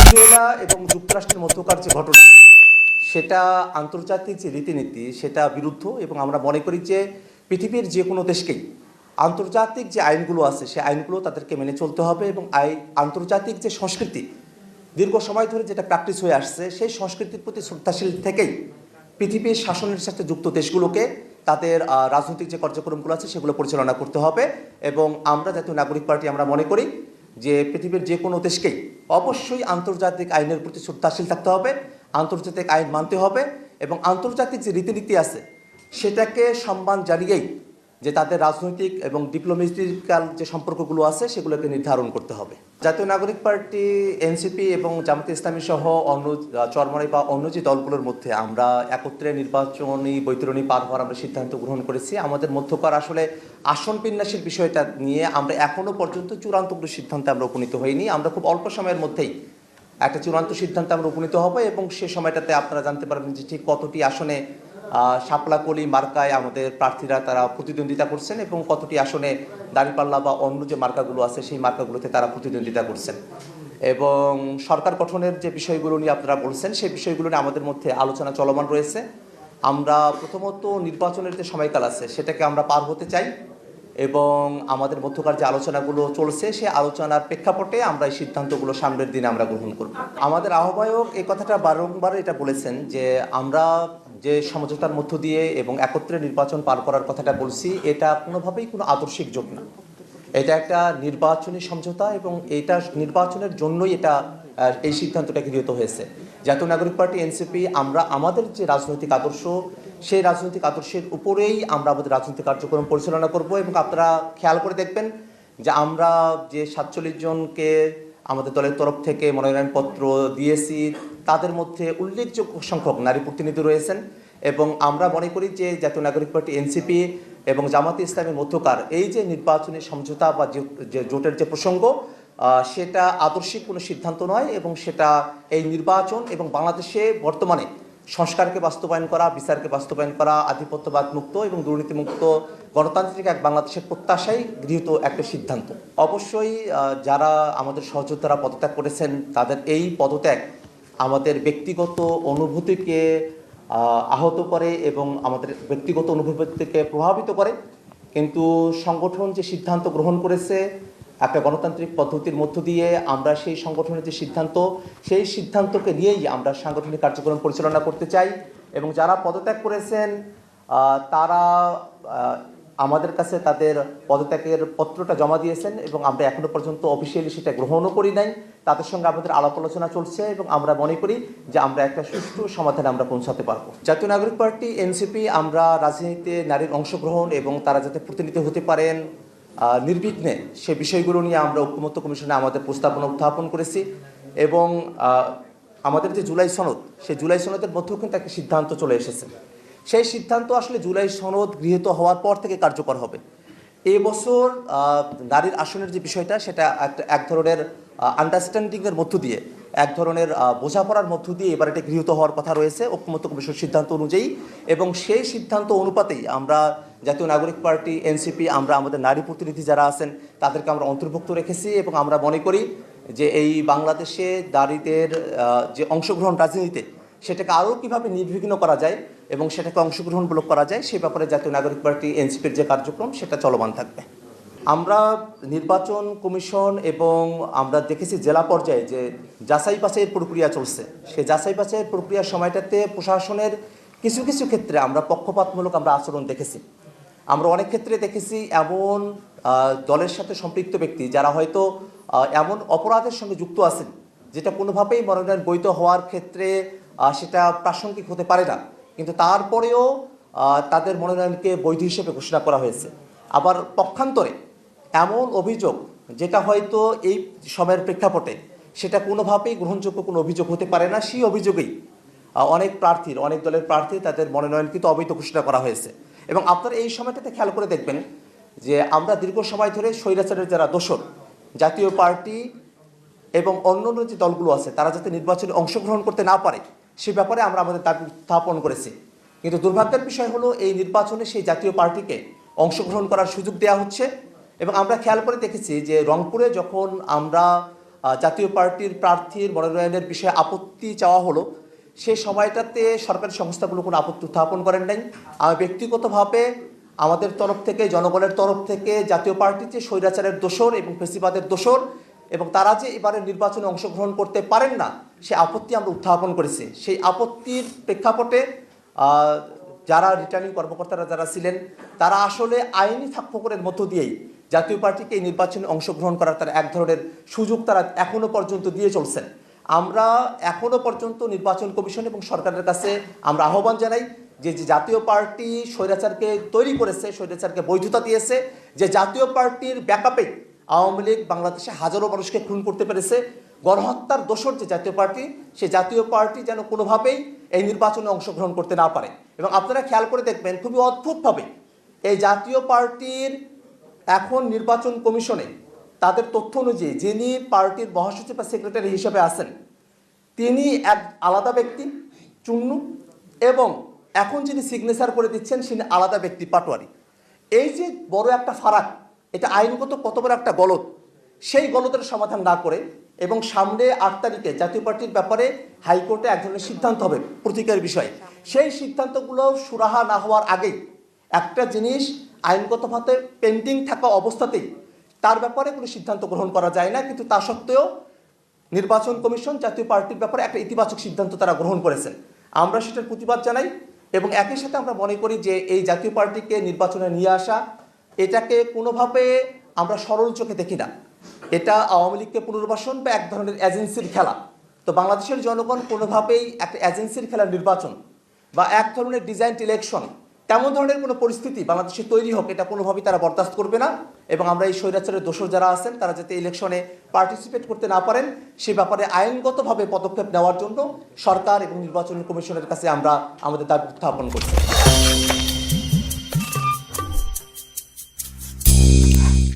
Venezuela এবং যুক্তরাষ্ট্রের মধ্যকার যে ঘটনা, সেটা আন্তর্জাতিক যে রীতিনীতি সেটা বিরুদ্ধ। এবং আমরা মনে করি যে পৃথিবীর যে কোনো দেশকেই আন্তর্জাতিক যে আইনগুলো আছে সেই আইনগুলো তাদেরকে মেনে চলতে হবে। এবং আন্তর্জাতিক যে সংস্কৃতি দীর্ঘ সময় ধরে যেটা প্র্যাকটিস হয়ে আসছে, সেই সংস্কৃতির প্রতি শ্রদ্ধাশীল থেকেই পৃথিবীর শাসনের সাথে যুক্ত দেশগুলোকে তাদের রাজনৈতিক যে কার্যক্রমগুলো আছে সেগুলো পরিচালনা করতে হবে। এবং আমরা জাতীয় নাগরিক পার্টি আমরা মনে করি যে পৃথিবীর যে কোনো দেশকেই অবশ্যই আন্তর্জাতিক আইনের প্রতি শ্রদ্ধাশীল থাকতে হবে, আন্তর্জাতিক আইন মানতে হবে এবং আন্তর্জাতিক যে রীতিনীতি আছে সেটাকে সম্মান জানিয়েই যে তাদের রাজনৈতিক এবং ডিপ্লোম্যাটিক্যাল যে সম্পর্কগুলো আছে সেগুলোকে নির্ধারণ করতে হবে। জাতীয় নাগরিক পার্টি, এনসিপি এবং জামাতে ইসলামী সহ অন্য চরমনাই বা অন্য যে দলগুলোর মধ্যে আমরা একত্রে নির্বাচনী বৈতরণী পার হওয়ার আমরা সিদ্ধান্ত গ্রহণ করেছি। আমাদের মধ্যকার আসলে আসন বিন্যাসের বিষয়টা নিয়ে আমরা এখনও পর্যন্ত চূড়ান্ত কোনো সিদ্ধান্তে আমরা উপনীত হইনি। আমরা খুব অল্প সময়ের মধ্যেই একটা চূড়ান্ত সিদ্ধান্তে আমরা উপনীত হব এবং সে সময়টাতে আপনারা জানতে পারবেন যে ঠিক কতটি আসনে শাপলাকলি মার্কায় আমাদের প্রার্থীরা তারা প্রতিদ্বন্দ্বিতা করছেন এবং কতটি আসনে দাঁড়িপাল্লা বা অন্য যে মার্কাগুলো আছে সেই মার্কাগুলোতে তারা প্রতিদ্বন্দ্বিতা করছেন। এবং সরকার গঠনের যে বিষয়গুলো নিয়ে আপনারা বলছেন সেই বিষয়গুলো নিয়ে আমাদের মধ্যে আলোচনা চলমান রয়েছে। আমরা প্রথমত নির্বাচনের যে সময়কাল আছে সেটাকে আমরা পার হতে চাই এবং আমাদের মধ্যকার যে আলোচনাগুলো চলছে সেই আলোচনার প্রেক্ষাপটে আমরা এই সিদ্ধান্তগুলো সামনের দিনে আমরা গ্রহণ করব। আমাদের আহ্বায়ক এই কথাটা বারংবার এটা বলেছেন যে আমরা যে সমঝোতার মধ্য দিয়ে এবং একত্রে নির্বাচন পার করার কথাটা বলছি, এটা কোনোভাবেই কোনো আদর্শিক জোট না। এটা একটা নির্বাচনী সমঝোতা এবং এইটা নির্বাচনের জন্যই এটা এই সিদ্ধান্তটা গৃহীত হয়েছে। জাতীয় নাগরিক পার্টি এনসিপি আমরা আমাদের যে রাজনৈতিক আদর্শ সেই রাজনৈতিক আদর্শের উপরেই আমরা আমাদের রাজনৈতিক কার্যক্রম পরিচালনা করব। এবং আপনারা খেয়াল করে দেখবেন যে আমরা যে 47 জনকে আমাদের দলের তরফ থেকে মনোনয়নপত্র দিয়েছি তাদের মধ্যে উল্লেখযোগ্য সংখ্যক নারী প্রতিনিধি রয়েছেন। এবং আমরা মনে করি যে জাতীয় নাগরিক পার্টি এনসিপি এবং জামাতে ইসলামের মধ্যকার এই যে নির্বাচনী সমঝোতা বা যে জোটের যে প্রসঙ্গ, সেটা আদর্শিক কোনো সিদ্ধান্ত নয় এবং সেটা এই নির্বাচন এবং বাংলাদেশে বর্তমানে সংস্কারকে বাস্তবায়ন করা, বিচারকে বাস্তবায়ন করা, আধিপত্যবাদ মুক্ত এবং দুর্নীতিমুক্ত গণতান্ত্রিক এক বাংলাদেশের প্রত্যাশাই গৃহীত একটা সিদ্ধান্ত। অবশ্যই যারা আমাদের সহযোদ্ধারা পদত্যাগ করেছেন তাদের এই পদত্যাগ আমাদের ব্যক্তিগত অনুভূতিকে আহত করে এবং আমাদের ব্যক্তিগত অনুভূতিকে প্রভাবিত করে। কিন্তু সংগঠন যে সিদ্ধান্ত গ্রহণ করেছে একটা গণতান্ত্রিক পদ্ধতির মধ্য দিয়ে, আমরা সেই সংগঠনের যে সিদ্ধান্ত সেই সিদ্ধান্তকে নিয়েই আমরা সাংগঠনিক কার্যক্রম পরিচালনা করতে চাই। এবং যারা পদত্যাগ করেছেন তারা আমাদের কাছে তাদের পদত্যাগের পত্রটা জমা দিয়েছেন এবং আমরা এখনো পর্যন্ত অফিসিয়ালি সেটা গ্রহণও করি নাই। তাদের সঙ্গে আমাদের আলাপ আলোচনা চলছে এবং আমরা মনে করি যে আমরা একটা সুষ্ঠু সমাধানে আমরা পৌঁছাতে পারবো। জাতীয় নাগরিক পার্টি এনসিপি আমরা রাজনীতিতে নারীর অংশগ্রহণ এবং তারা যাতে প্রতিনিধি হতে পারেন নির্বিঘ্নে সে বিষয়গুলো নিয়ে আমরা ঐক্যমত্য কমিশনে আমাদের প্রস্তাবনা উত্থাপন করেছি। এবং আমাদের যে জুলাই সনদ, সেই জুলাই সনদের মধ্যেও কিন্তু একটা সিদ্ধান্ত চলে এসেছে। সেই সিদ্ধান্ত আসলে জুলাই সনদ গৃহীত হওয়ার পর থেকে কার্যকর হবে। এই বছর নারীর আসনের যে বিষয়টা সেটা এক ধরনের আন্ডারস্ট্যান্ডিংয়ের মধ্য দিয়ে, এক ধরনের বোঝাপড়ার মধ্য দিয়ে এবার এটা গৃহীত হওয়ার কথা রয়েছে ঐক্যমত্য কমিশনের সিদ্ধান্ত অনুযায়ী। এবং সেই সিদ্ধান্ত অনুপাতেই আমরা জাতীয় নাগরিক পার্টি এনসিপি আমরা আমাদের নারী প্রতিনিধি যারা আছেন তাদেরকে আমরা অন্তর্ভুক্ত রেখেছি। এবং আমরা মনে করি যে এই বাংলাদেশে নারীদের যে অংশগ্রহণ রাজনীতিতে সেটাকে আরও কীভাবে নির্বিঘ্ন করা যায় এবং সেটাকে অংশগ্রহণমূলক করা যায় সে ব্যাপারে জাতীয় নাগরিক পার্টি এনসিপির যে কার্যক্রম সেটা চলমান থাকবে। আমরা নির্বাচন কমিশন এবং আমরা দেখেছি জেলা পর্যায়ে যে যাচাই বাছাইয়ের প্রক্রিয়া চলছে, সেই যাচাই বাছাইয়ের প্রক্রিয়ার সময়টাতে প্রশাসনের কিছু কিছু ক্ষেত্রে আমরা পক্ষপাতমূলক আমরা আচরণ দেখেছি। আমরা অনেক ক্ষেত্রে দেখেছি এমন দলের সাথে সম্পৃক্ত ব্যক্তি যারা হয়তো এমন অপরাধের সঙ্গে যুক্ত আছেন যেটা কোনোভাবেই মনোনয়ন বৈধ হওয়ার ক্ষেত্রে সেটা প্রাসঙ্গিক হতে পারে না, কিন্তু তারপরেও তাদের মনোনয়নকে বৈধ হিসেবে ঘোষণা করা হয়েছে। আবার পক্ষান্তরে এমন অভিযোগ যেটা হয়তো এই সময়ের প্রেক্ষাপটে সেটা কোনোভাবেই গ্রহণযোগ্য কোনো অভিযোগ হতে পারে না, সেই অভিযোগেই অনেক দলের প্রার্থী তাদের মনোনয়ন কিন্তু অবৈধ ঘোষণা করা হয়েছে। এবং আপনারা এই সময়টাতে খেয়াল করে দেখবেন যে আমরা দীর্ঘ সময় ধরে স্বৈরাচারের যারা দোষর জাতীয় পার্টি এবং অন্য যে দলগুলো আছে তারা যাতে নির্বাচনে অংশগ্রহণ করতে না পারে সে ব্যাপারে আমরা আমাদের দাবি উত্থাপন করেছি। কিন্তু দুর্ভাগ্যের বিষয় হলো এই নির্বাচনে সেই জাতীয় পার্টিকে অংশগ্রহণ করার সুযোগ দেওয়া হচ্ছে। এবং আমরা খেয়াল করে দেখেছি যে রংপুরে যখন আমরা জাতীয় পার্টির প্রার্থীর মনোনয়নের বিষয়ে আপত্তি চাওয়া হলো, সেই সময়টাতে সরকারি সংস্থাগুলো কোনো আপত্তি উত্থাপন করেন নাই। আমি ব্যক্তিগতভাবে আমাদের তরফ থেকে, জনগণের তরফ থেকে জাতীয় পার্টি যে স্বৈরাচারের দোসর এবং ফেসিবাদের দোসর এবং তারা যে এবারে নির্বাচনে অংশগ্রহণ করতে পারেন না, সে আপত্তি আমরা উত্থাপন করেছি। সেই আপত্তির প্রেক্ষাপটে যারা রিটার্নিং কর্মকর্তারা যারা ছিলেন, তারা আসলে আইনি ফাঁকফোকরের মধ্য দিয়েই জাতীয় পার্টিকে এই নির্বাচনে অংশগ্রহণ করার তারা এক ধরনের সুযোগ তারা এখনো পর্যন্ত দিয়ে চলছেন। আমরা এখনো পর্যন্ত নির্বাচন কমিশন এবং সরকারের কাছে আমরা আহ্বান জানাই যে জাতীয় পার্টি স্বৈরাচারকে তৈরি করেছে, স্বৈরাচারকে বৈধতা দিয়েছে, যে জাতীয় পার্টির ব্যাকআপে আওয়ামী লীগ বাংলাদেশে হাজারো মানুষকে খুন করতে পেরেছে, গণহত্যার দোসর যে জাতীয় পার্টি, সে জাতীয় পার্টি যেন কোনোভাবেই এই নির্বাচনে অংশগ্রহণ করতে না পারে। এবং আপনারা খেয়াল করে দেখবেন খুবই অদ্ভুতভাবে এই জাতীয় পার্টির এখন নির্বাচন কমিশনে তাদের তথ্য অনুযায়ী যিনি পার্টির মহাসচিব বা সেক্রেটারি হিসেবে আছেন, তিনি এক আলাদা ব্যক্তি চুন্নু, এবং এখন যিনি সিগনেচার করে দিচ্ছেন তিনি আলাদা ব্যক্তি পাটোয়ারি। এই যে বড় একটা ফারাক, এটা আইনগত কত বড় একটা গলদ, সেই গলদের সমাধান না করে এবং সামনে 8 তারিখে জাতীয় পার্টির ব্যাপারে হাইকোর্টে এক ধরনের সিদ্ধান্ত হবে প্রতীকের বিষয়, সেই সিদ্ধান্তগুলো সুরাহা না হওয়ার আগেই একটা জিনিস আইনগতভাবে পেন্ডিং থাকা অবস্থাতেই তার ব্যাপারে কোনো সিদ্ধান্ত গ্রহণ করা যায় না। কিন্তু তা সত্ত্বেও নির্বাচন কমিশন জাতীয় পার্টির ব্যাপারে একটা ইতিবাচক সিদ্ধান্ত তারা গ্রহণ করেছেন। আমরা সেটার প্রতিবাদ জানাই এবং একই সাথে আমরা মনে করি যে এই জাতীয় পার্টিকে নির্বাচনে নিয়ে আসা, এটাকে কোনোভাবে আমরা সরল চোখে দেখি না। এটা আওয়ামী লীগকে পুনর্বাসন বা এক ধরনের এজেন্সির খেলা। তো বাংলাদেশের জনগণ কোনোভাবেই একটা এজেন্সির খেলার নির্বাচন বা এক ধরনের ডিজাইনড ইলেকশন, তেমন ধরনের কোনো পরিস্থিতি বাংলাদেশে তৈরি হোক, এটা কোনোভাবেই তারা বরদাস্ত করবে না। এবং আমরা এই স্বৈরাচারের দোষর যারা আছেন, তারা যাতে ইলেকশনে পার্টিসিপেট করতে না পারেন, সে ব্যাপারে আইনগতভাবে পদক্ষেপ নেওয়ার জন্য সরকার এবং নির্বাচন কমিশনের কাছে আমরা আমাদের দাবি উত্থাপন করছি।